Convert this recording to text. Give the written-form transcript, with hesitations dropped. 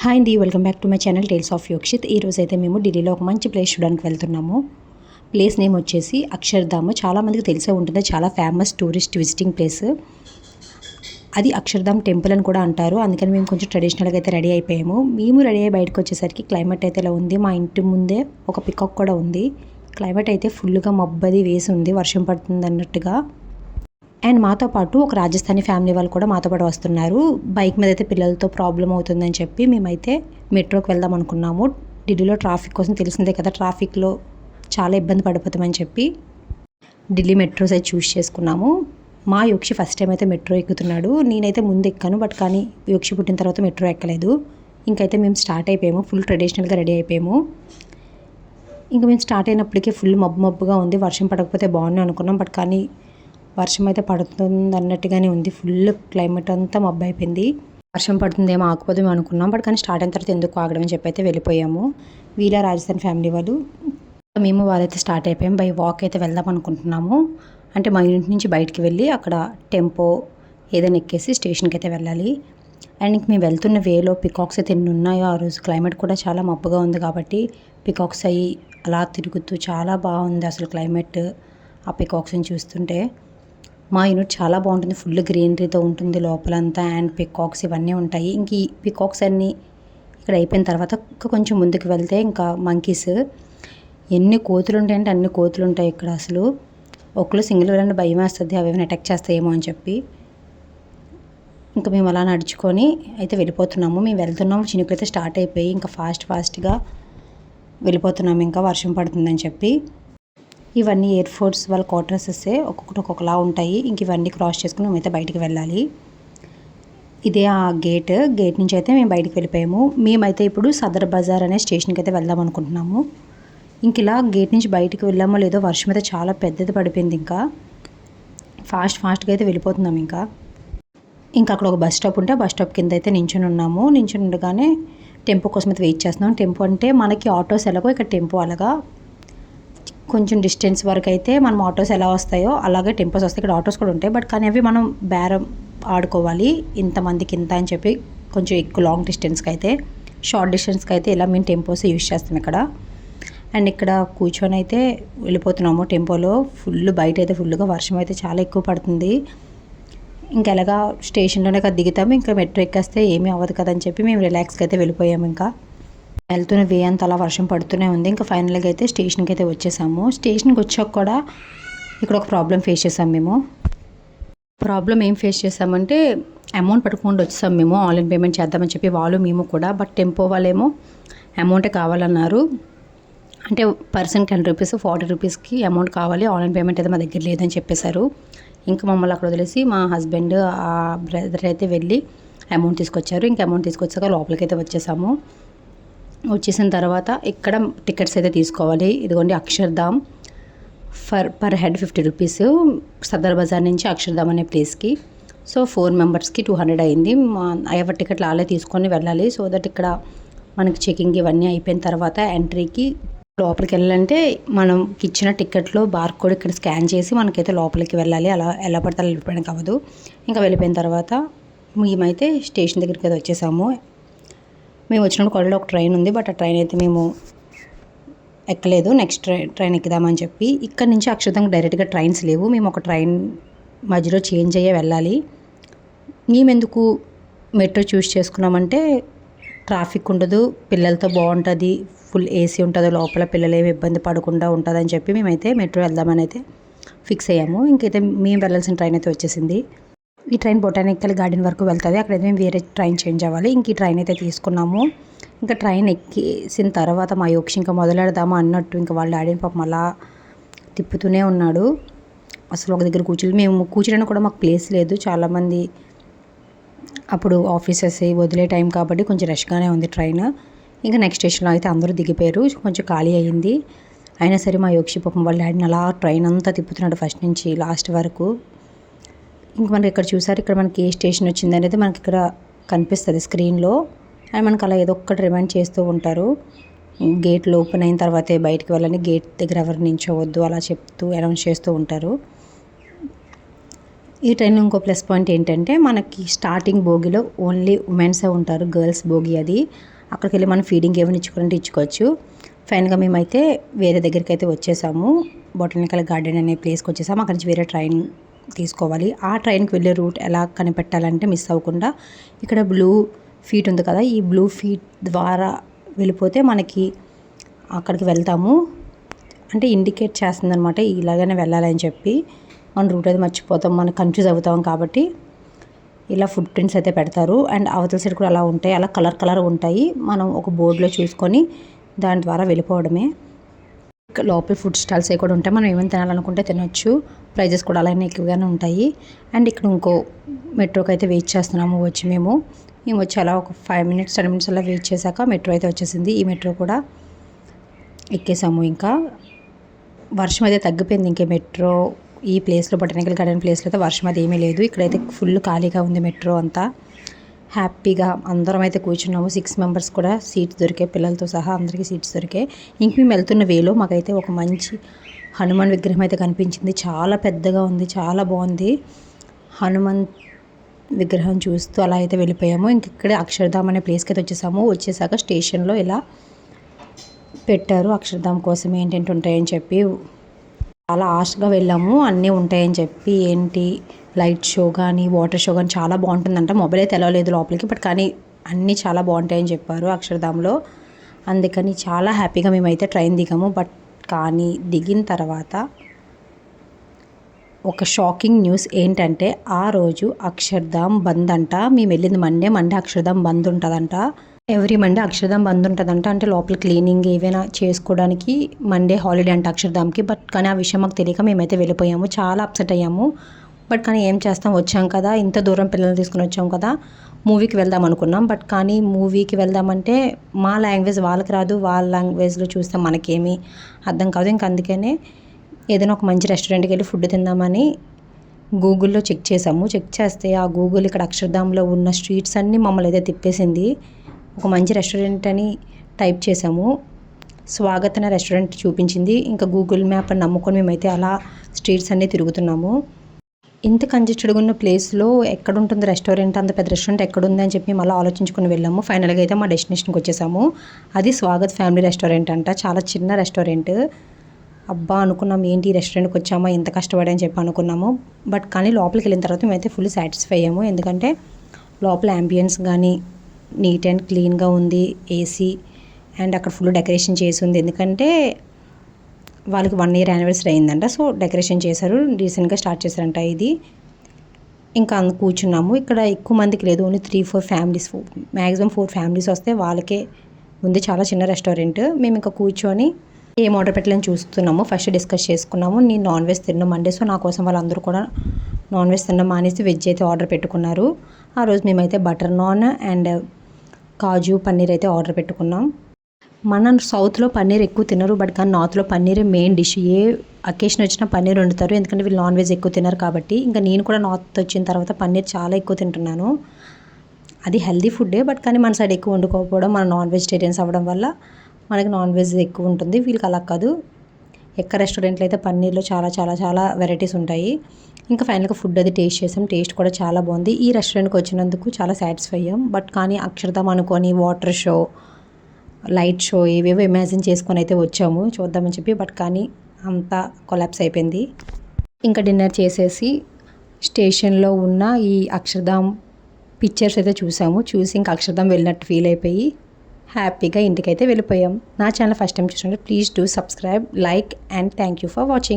Hi అండి, welcome back to my channel tales of Yokshith. ఈరోజు అయితే మేము ఢిల్లీలో ఒక మంచి ప్లేస్ చూడడానికి వెళ్తున్నాము. ప్లేస్ నేమ్ వచ్చేసి అక్షర్ధామ్. చాలామందికి తెలిసే ఉంటుంది, చాలా ఫేమస్ టూరిస్ట్ విజిటింగ్ ప్లేస్. అది అక్షర్ధామ్ టెంపుల్ అని కూడా అంటారు. అందుకని మేము కొంచెం ట్రెడిషనల్గా అయితే రెడీ అయిపోయాము. మేము రెడీ అయ్యి బయటకు వచ్చేసరికి క్లైమేట్ అయితే ఇలా ఉంది. మా ఇంటి ముందే ఒక పికాక్ కూడా ఉంది. క్లైమేట్ అయితే ఫుల్గా మబ్బది వేసి ఉంది, వర్షం పడుతుంది అన్నట్టుగా. అండ్ మాతో పాటు ఒక రాజస్థానీ ఫ్యామిలీ వాళ్ళు కూడా మాతో పాటు వస్తున్నారు. బైక్ మీద అయితే పిల్లలతో ప్రాబ్లం అవుతుందని చెప్పి మేమైతే మెట్రోకి వెళ్దాం అనుకున్నాము. ఢిల్లీలో ట్రాఫిక్ కోసం తెలిసిందే కదా, ట్రాఫిక్లో చాలా ఇబ్బంది పడిపోతామని చెప్పి ఢిల్లీ మెట్రోస్ అయితే చూస్ చేసుకున్నాము. మా యోక్షి ఫస్ట్ టైం అయితే మెట్రో ఎక్కుతున్నాడు. నేనైతే ముందు ఎక్కాను, బట్ కానీ యోక్షి పుట్టిన తర్వాత మెట్రో ఎక్కలేదు. ఇంకైతే మేము స్టార్ట్ అయిపోయాము, ఫుల్ ట్రెడిషనల్గా రెడీ అయిపోయాము. ఇంకా మేము స్టార్ట్ అయినప్పటికీ ఫుల్ మబ్బుగా ఉంది. వర్షం పడకపోతే బాగుంది అనుకున్నాం, బట్ కానీ వర్షం అయితే పడుతుంది అన్నట్టుగానే ఉంది. ఫుల్ క్లైమేట్ అంతా మబ్బు అయిపోయింది. వర్షం పడుతుందేమో ఆగిపోదేమో అనుకున్నాం, బట్ కానీ స్టార్ట్ అయిన తర్వాత ఎందుకు ఆగడం అని చెప్పి అయితే వెళ్ళిపోయాము. వీళ్ళ రాజస్థాన్ ఫ్యామిలీ వాళ్ళు. మేము వాళ్ళైతే స్టార్ట్ అయిపోయాం. బై వాక్ అయితే వెళ్దాం అనుకుంటున్నాము. అంటే మా ఇంటి నుంచి బయటికి వెళ్ళి అక్కడ టెంపో ఏదైనా ఎక్కేసి స్టేషన్కి అయితే వెళ్ళాలి. అండ్ ఇంక మేము వెళ్తున్న వేలో పికాక్స్ అయితే ఎన్ని ఉన్నాయో. ఆ రోజు క్లైమేట్ కూడా చాలా మబ్బుగా ఉంది కాబట్టి పికాక్స్ అయ్యి అలా తిరుగుతూ చాలా బాగుంది అసలు క్లైమేట్. ఆ పికాక్స్ని చూస్తుంటే మా యూనిట్ చాలా బాగుంటుంది, ఫుల్ గ్రీనరీతో ఉంటుంది లోపలంతా. అండ్ పికాక్స్ ఇవన్నీ ఉంటాయి. ఇంక ఈ పికాక్స్ అన్నీ ఇక్కడ అయిపోయిన తర్వాత ఇంకా కొంచెం ముందుకు వెళ్తే ఇంకా మంకీస్. ఎన్ని కోతులు ఉంటాయంటే అన్ని కోతులు ఉంటాయి ఇక్కడ. అసలు ఒకళ్ళు సింగిల్ వెళ్ళండి భయం వేస్తుంది, అవి ఏమైనా అటాక్ చేస్తాయేమో అని చెప్పి. ఇంకా మేము అలా నడుచుకొని అయితే వెళ్ళిపోతున్నాము. మేము వెళ్తున్నాము, చినుకులు అయితే స్టార్ట్ అయిపోయి ఇంకా ఫాస్ట్గా వెళ్ళిపోతున్నాము. ఇంకా వర్షం పడుతుందని చెప్పి. ఇవన్నీ ఎయిర్ ఫోర్స్ వాళ్ళ క్వార్టర్సెస్, ఒక్కొక్కటి ఒక్కొక్కలా ఉంటాయి. ఇంక ఇవన్నీ క్రాస్ చేసుకుని మేమైతే బయటికి వెళ్ళాలి. ఇదే ఆ గేట్ నుంచి అయితే మేము బయటికి వెళ్ళిపోయాము. మేమైతే ఇప్పుడు సదర్ బజార్ అనే స్టేషన్కి అయితే వెళ్దాం అనుకుంటున్నాము. ఇంక ఇలా గేట్ నుంచి బయటికి వెళ్ళామో లేదో వర్షం అయితే చాలా పెద్దది పడిపోయింది. ఇంకా ఫాస్ట్గా అయితే వెళ్ళిపోతున్నాం. ఇంకా అక్కడ ఒక బస్ స్టాప్ ఉంటే ఆ బస్ స్టాప్ కింద అయితే నించుని ఉన్నాము. నించుని ఉండగానే టెంపో కోసం అయితే వెయిట్ చేస్తున్నాం. టెంపో అంటే మనకి ఆటోస్ ఎలాగో ఇక్కడ టెంపో అలాగా కొంచెం డిస్టెన్స్ వరకు అయితే మనం ఆటోస్ ఎలా వస్తాయో అలాగే టెంపోస్ వస్తాయి. ఇక్కడ ఆటోస్ కూడా ఉంటాయి, బట్ కానీ అవి మనం బేరం ఆడుకోవాలి. ఇంతమందికి ఇంత అని చెప్పి కొంచెం ఎక్కువ లాంగ్ డిస్టెన్స్కి అయితే. షార్ట్ డిస్టెన్స్కి అయితే ఇలా మేము టెంపోస్ యూజ్ చేస్తాం ఇక్కడ. అండ్ ఇక్కడ కూర్చొని అయితే వెళ్ళిపోతున్నాము టెంపోలో. ఫుల్ బయట అయితే ఫుల్గా వర్షం అయితే చాలా ఎక్కువ పడుతుంది. ఇంకా ఎలాగా స్టేషన్లోనే కదా దిగుతాము, ఇంకా మెట్రో ఎక్కేస్తే ఏమీ అవ్వదు కదా అని చెప్పి మేము రిలాక్స్గా అయితే వెళ్ళిపోయాము. ఇంకా వెళ్తున్న వే అంత అలా వర్షం పడుతూనే ఉంది. ఇంకా ఫైనల్గా అయితే స్టేషన్కి అయితే వచ్చేసాము. స్టేషన్కి వచ్చాక కూడా ఇక్కడ ఒక ప్రాబ్లం ఫేస్ చేసాం మేము. ప్రాబ్లం ఏం ఫేస్ చేసామంటే అమౌంట్ పట్టుకుండా వచ్చేసాం మేము. ఆన్లైన్ పేమెంట్ చేద్దామని చెప్పి వాళ్ళు మేము కూడా, బట్ టెంపో వాళ్ళేమో అమౌంటే కావాలన్నారు. అంటే పర్సన్ 10 రూపీస్ 40 రూపీస్కి అమౌంట్ కావాలి, ఆన్లైన్ పేమెంట్ అయితే మా దగ్గర లేదని చెప్పేశారు. ఇంకా మమ్మల్ని అక్కడ వదిలేసి మా హస్బెండ్ ఆ బ్రదర్ అయితే వెళ్ళి అమౌంట్ తీసుకొచ్చారు. ఇంకా అమౌంట్ తీసుకొచ్చాక లోపలికి అయితే వచ్చేసాము. వచ్చేసిన తర్వాత ఇక్కడ టికెట్స్ అయితే తీసుకోవాలి. ఇదిగోండి Akshardham per head 50 rupees. Sadar Bazar నుంచి అక్షర్ధామ్ అనే ప్లేస్కి. సో 4 మెంబర్స్కి 200 అయింది. ఎవరి టికెట్లు వాళ్ళే తీసుకొని వెళ్ళాలి. సో దట్ ఇక్కడ మనకి చెకింగ్ ఇవన్నీ అయిపోయిన తర్వాత ఎంట్రీకి లోపలికి వెళ్ళాలంటే మనం ఇచ్చిన టికెట్లో బార్ కోడ్ ఇక్కడ స్కాన్ చేసి మనకైతే లోపలికి వెళ్ళాలి. అలా ఎలా పడితే అలా వెళ్ళిపోవడానికి అవ్వదు. ఇంకా వెళ్ళిపోయిన తర్వాత మేమైతే స్టేషన్ దగ్గరికి అయితే వచ్చేసాము. మేము వచ్చినప్పుడు కాలేజ్లో ఒక ట్రైన్ ఉంది, బట్ ఆ ట్రైన్ అయితే మేము ఎక్కలేదు. నెక్స్ట్ ట్రైన్ ఎక్కుదామని చెప్పి. ఇక్కడ నుంచి అక్షర్ధామ్ డైరెక్ట్గా ట్రైన్స్ లేవు. మేము ఒక ట్రైన్ మధ్యలో చేంజ్ అయ్యే వెళ్ళాలి. మేమెందుకు మెట్రో చూస్ చేసుకున్నామంటే ట్రాఫిక్ ఉండదు, పిల్లలతో బాగుంటుంది, ఫుల్ ఏసీ ఉంటుంది లోపల, పిల్లలు ఏమి ఇబ్బంది పడకుండా ఉంటుందని చెప్పి మేమైతే మెట్రో వెళ్దామని అయితే ఫిక్స్ అయ్యాము. ఇంకైతే మేము వెళ్ళాల్సిన ట్రైన్ అయితే వచ్చేసింది. ఈ ట్రైన్ బొటానికల్ గార్డెన్ వరకు వెళ్తుంది. అక్కడైతే మేము వేరే ట్రైన్ చేంజ్ అవ్వాలి. ఇంక ఈ ట్రైన్ అయితే తీసుకున్నాము. ఇంకా ట్రైన్ ఎక్కేసిన తర్వాత మా యోక్షి ఇంకా మొదలెడదామా అన్నట్టు ఇంకా వాళ్ళ డాడీని పాపం అలా తిప్పుతూనే ఉన్నాడు. అసలు ఒక దగ్గర మేము కూర్చోడానికి కూడా మాకు ప్లేస్ లేదు. చాలామంది అప్పుడు ఆఫీసెస్ వదిలే టైం కాబట్టి కొంచెం రష్గానే ఉంది ట్రైన్. ఇంకా నెక్స్ట్ స్టేషన్లో అయితే అందరూ దిగిపోయారు, కొంచెం ఖాళీ అయ్యింది. అయినా సరే మా యోక్షి పాపం వాళ్ళ డాడీని అలా ట్రైన్ అంతా తిప్పుతున్నాడు ఫస్ట్ నుంచి లాస్ట్ వరకు. ఇంక మనకి ఇక్కడ చూసారు, ఇక్కడ మనకి ఏ స్టేషన్ వచ్చింది అనేది మనకి ఇక్కడ కనిపిస్తుంది స్క్రీన్లో. అండ్ మనకు అలా ఏదో ఒక్కటి రిమైండ్ చేస్తూ ఉంటారు. గేట్లు ఓపెన్ అయిన తర్వాతే బయటికి వెళ్ళని, గేట్ దగ్గర ఎవరు నించోవద్దు అలా చెప్తూ అనౌన్స్ చేస్తూ ఉంటారు. ఈ ట్రైన్ ఇంకో ప్లస్ పాయింట్ ఏంటంటే మనకి స్టార్టింగ్ బోగిలో ఓన్లీ ఉమెన్సే ఉంటారు, గర్ల్స్ బోగి అది. అక్కడికి వెళ్ళి మనం ఫీడింగ్ ఏమైనా ఇచ్చుకోవాలంటే ఇచ్చుకోవచ్చు. ఫైనల్గా మేమైతే వేరే దగ్గరికి అయితే వచ్చేసాము. బొటానికల్ గార్డెన్ అనే ప్లేస్కి వచ్చేసాము. అక్కడి నుంచి వేరే ట్రైన్ తీసుకోవాలి. ఆ ట్రైన్కి వెళ్ళే రూట్ ఎలా కనిపెట్టాలంటే మిస్ అవ్వకుండా ఇక్కడ బ్లూ ఫీట్ ఉంది కదా, ఈ బ్లూ ఫీట్ ద్వారా వెళ్ళిపోతే మనకి అక్కడికి వెళ్తాము. అంటే ఇండికేట్ చేస్తుంది అనమాట, ఇలాగనే వెళ్ళాలని చెప్పి. మన రూట్ అయితే మర్చిపోతాం, మనం కన్ఫ్యూజ్ అవుతాం. కాబట్టి ఇలా ఫుట్ ప్రింట్స్ అయితే పెడతారు. అండ్ అవతల సైడ్ కూడా అలా ఉంటాయి, అలా కలర్ ఉంటాయి. మనం ఒక బోర్డులో చూసుకొని దాని ద్వారా వెళ్ళిపోవడమే. లోపల ఫుడ్ స్టాల్స్ కూడా ఉంటాయి, మనం ఏమైనా తినాలనుకుంటే తినొచ్చు. ప్రైజెస్ కూడా అలానే ఎక్కువగానే ఉంటాయి. అండ్ ఇక్కడ ఇంకో మెట్రోకి అయితే వెయిట్ చేస్తున్నాము. మేము వచ్చి అలా ఒక 5 minutes 10 minutes అలా వెయిట్ చేశాక మెట్రో అయితే వచ్చేసింది. ఈ మెట్రో కూడా ఎక్కేసాము. ఇంకా వర్షం అయితే తగ్గిపోయింది. ఇంకే మెట్రో ఈ ప్లేస్లో, బొటానికల్ గార్డెన్ ప్లేస్లో అయితే వర్షం అది ఏమీ లేదు. ఇక్కడైతే ఫుల్ ఖాళీగా ఉంది మెట్రో అంతా. హ్యాపీగా అందరం అయితే కూర్చున్నాము. 6 members కూడా సీట్స్ దొరికాయి, పిల్లలతో సహా అందరికీ సీట్స్ దొరికాయి. ఇంక మేము వెళ్తున్న వేలో మాకైతే ఒక మంచి హనుమాన్ విగ్రహం అయితే కనిపించింది. చాలా పెద్దగా ఉంది, చాలా బాగుంది. హనుమాన్ విగ్రహం చూస్తూ అలా అయితే వెళ్ళిపోయాము. ఇంక ఇక్కడే అక్షర్ధామ్ అనే ప్లేస్కి అయితే వచ్చేసాక స్టేషన్లో ఇలా పెట్టారు అక్షర్ధామ్ కోసం ఏంటంటే ఉంటాయని చెప్పి. చాలా ఆశగా వెళ్ళాము, అన్నీ ఉంటాయని చెప్పి. ఏంటి లైట్ షో కానీ వాటర్ షో కానీ చాలా బాగుంటుందంట. మొబైల్ అయితే తెలవలేదు లోపలికి, బట్ కానీ అన్నీ చాలా బాగుంటాయని చెప్పారు అక్షర్ధామ్లో. అందుకని చాలా హ్యాపీగా మేమైతే ట్రైన్ దిగాము. బట్ కానీ దిగిన తర్వాత ఒక షాకింగ్ న్యూస్ ఏంటంటే ఆ రోజు అక్షర్ధామ్ బంద్ అంట. మేము వెళ్ళింది మండే అక్షర్ధామ్ బంద్ ఉంటుందంట. ఎవ్రీ మండే అక్షర్ధామ్ బంద్ ఉంటుందంట. అంటే లోపల క్లీనింగ్ ఏవైనా చేసుకోవడానికి మండే హాలిడే అంట అక్షర్ధామ్కి. బట్ కానీ ఆ విషయం మాకు తెలియక మేమైతే వెళ్ళిపోయాము. చాలా అప్సెట్ అయ్యాము. బట్ కానీ ఏం చేస్తాం, వచ్చాం కదా, ఇంత దూరం పిల్లల్ని తీసుకుని వచ్చాం కదా, మూవీకి వెళ్దాం అనుకున్నాం. బట్ కానీ మూవీకి వెళ్దామంటే మా లాంగ్వేజ్ వాళ్ళకి రాదు, వాళ్ళ లాంగ్వేజ్లో చూస్తే మనకేమీ అర్థం కాదు. ఇంక అందుకనే ఏదైనా ఒక మంచి రెస్టారెంట్కి వెళ్ళి ఫుడ్ తిందామని గూగుల్లో చెక్ చేసాము. చెక్ చేస్తే ఆ గూగుల్ ఇక్కడ అక్షర్ధామ్లో ఉన్న స్ట్రీట్స్ అన్నీ మమ్మల్ని అయితే తిప్పేసింది. ఒక మంచి రెస్టారెంట్ అని టైప్ చేసాము, స్వాగత్ అనే రెస్టారెంట్ చూపించింది. ఇంకా గూగుల్ మ్యాప్ అని నమ్ముకొని మేమైతే అలా స్ట్రీట్స్ అన్నీ తిరుగుతున్నాము. ఇంత కంజెస్టెడ్గా ఉన్న ప్లేస్లో ఎక్కడుంటుంది రెస్టారెంట్, అంత పెద్ద రెస్టారెంట్ ఎక్కడుంది అని చెప్పి మళ్ళీ ఆలోచించుకొని వెళ్ళాము. ఫైనల్గా అయితే మా డెస్టినేషన్కి వచ్చేసాము. అది స్వాగత్ ఫ్యామిలీ రెస్టారెంట్ అంట. చాలా చిన్న రెస్టారెంట్. అబ్బా అనుకున్నాం, ఏంటి రెస్టారెంట్కి వచ్చామా, ఎంత కష్టపడి అని చెప్పి అనుకున్నాము. బట్ కానీ లోపలికి వెళ్ళిన తర్వాత మేమైతే ఫుల్ సాటిస్ఫై అయ్యాము. ఎందుకంటే లోపల యాంబియన్స్ కానీ నీట్ అండ్ క్లీన్గా ఉంది, ఏసీ, అండ్ అక్కడ ఫుల్ డెకరేషన్ చేసి ఉంది. ఎందుకంటే వాళ్ళకి 1 year యానివర్సరీ అయిందంట. సో డెకరేషన్ చేశారు, రీసెంట్గా స్టార్ట్ చేశారంట ఇది. ఇంకా కూర్చున్నాము. ఇక్కడ ఎక్కువ మందికి లేదు, ఓన్లీ 3-4 ఫ్యామిలీస్, మ్యాక్సిమం 4 ఫ్యామిలీస్ వస్తే వాళ్ళకే ఉంది. చాలా చిన్న రెస్టారెంట్. మేము ఇంకా కూర్చొని ఏం ఆర్డర్ పెట్టాలని చూస్తున్నాము. ఫస్ట్ డిస్కస్ చేసుకున్నాము. నేను నాన్ వెజ్ తిన్నాం మండే, సో నా కోసం వాళ్ళందరూ కూడా నాన్ వెజ్ తిన్నాం మానేసి వెజ్ అయితే ఆర్డర్ పెట్టుకున్నారు. ఆ రోజు మేమైతే బటర్ నాన్ అండ్ కాజు పన్నీర్ అయితే ఆర్డర్ పెట్టుకున్నాం. మన సౌత్లో పన్నీర్ ఎక్కువ తినరు, బట్ కానీ నార్త్లో పన్నీరే మెయిన్ డిష్. ఏ అకేషన్ వచ్చినా పన్నీర్ వండుతారు, ఎందుకంటే వీళ్ళు నాన్ వెజ్ ఎక్కువ తినరు కాబట్టి. ఇంకా నేను కూడా నార్త్ వచ్చిన తర్వాత పన్నీర్ చాలా ఎక్కువ తింటున్నాను. అది హెల్దీ ఫుడ్డే, బట్ కానీ మన సైడ్ ఎక్కువ వండుకోకపోవడం, మన నాన్ వెజిటేరియన్స్ అవ్వడం వల్ల మనకి నాన్ వెజ్ ఎక్కువ ఉంటుంది. వీళ్ళకి అలా కాదు. ఎక్క రెస్టారెంట్లో అయితే పన్నీర్లో చాలా చాలా చాలా వెరైటీస్ ఉంటాయి. ఇంకా ఫైనల్గా ఫుడ్ అది టేస్ట్ చేసాం. టేస్ట్ కూడా చాలా బాగుంది. ఈ రెస్టారెంట్కి వచ్చినందుకు చాలా సాటిస్ఫై అయ్యాం. బట్ కానీ అక్షర్ధామ్ అనుకొని వాటర్ షో, లైట్ షో ఏవేవో ఇమాజిన్ చేసుకొని అయితే వచ్చాము చూద్దామని చెప్పి. బట్ కానీ అంతా కొలాప్స్ అయిపోయింది. ఇంకా డిన్నర్ చేసేసి స్టేషన్లో ఉన్న ఈ అక్షర్ధామ్ పిక్చర్స్ అయితే చూసి ఇంకా అక్షర్ధామ్ వెళ్ళినట్టు ఫీల్ అయిపోయి హ్యాపీగా ఇంటికైతే వెళ్ళిపోయాం. నా ఛానల్ ఫస్ట్ టైం చూసినట్టు please do subscribe, like and thank you for watching.